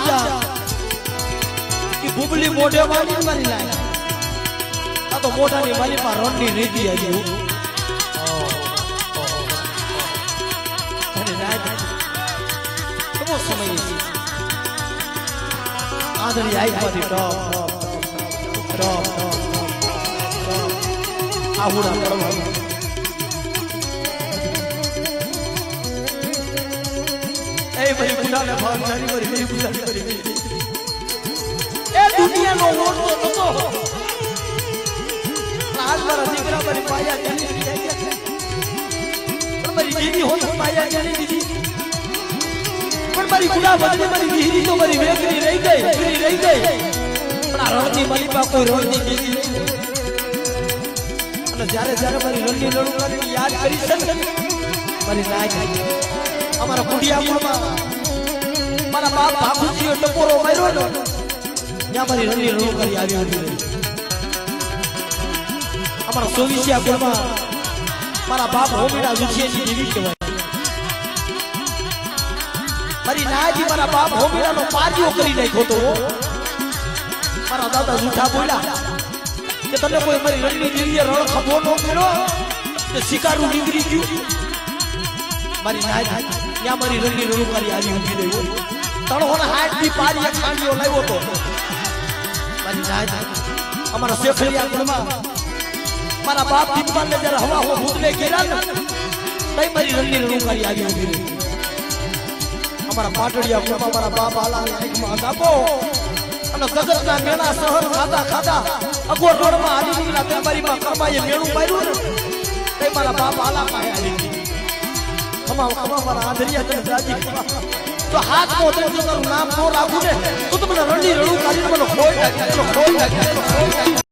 જા કે ભૂબલી મોઢે વાળી મારી લાય આ તો મોઢાની મારી માં રણની રીતિ આવી અને રાત કેવો સમય છે આદરી આઈ પાડી ટોપ આહુડા પડવા એ ભરી ગુડાને ભાગ જારી કરી ભરી ગુડાને કરી એ દુનિયાનો ઓળખો નતો આજ મારા દીકરા મારી પાયા જાની પણ મારી દીદી હોત પાયા જાની દીદી પણ મારી ગુડા બદલે મારી દીદી તો મારી વેગરી રહી ગઈ પણ આ રણની મારી પા કોઈ રણની દીદી અને જ્યારે મારી રણની લડું કરીને યાદ કરી છે ને મારી નાય અમારા કુડિયાપુરમાં મારા બાપ બાપુજીએ ટપોરો માર્યો ને ત્યાં મારી રણની લડું કરી આવી હતી અમારા સોવિસિયાપુરમાં મારા બાપ હોમીડા જુઠિયાની દેવી કહેવાય મારી નાયજી મારા બાપ હોમીડાનો પાર્યો કરી નાખ્યો તો મારા દાદા જૂઠા બોલ્યા કે તને કોઈ મારી રણની દેવીએ રણ ખભો ન કર્યો કે શિકારું નીકળી ગયું મારી નાય ત્યાં મારી રણની રણુકારી આવી ઊભી રહી તણહોના હાથની પારી એક ખાંડીઓ લાવ્યો તો મારી નાય અમારા શેખલિયા કુળમાં મારા બાપ દીપમાનને જ્યારે હવા હો ભૂતને ઘેરા ને તઈ મારી રણની રણુકારી આવી ઊભી રહી અમારા પાટડિયા કુળમાં મારા બાપ આલાની આંખમાં આપો અને જગતના મેણા સહર ખાધા અગોર રોડમાં આવી નીકળ્યા ત્યાં મારી માં કર્માએ મેણું માર્યું ને તઈ મારા બાપ આલા પાસે આવી ખમા મારા આધરિયા તને રાજી તો હાથ મોતન જો તારું નામ નો રાખું ને તો તમને રણની રણું કાઢીને મને ખોઈ નાખ્યા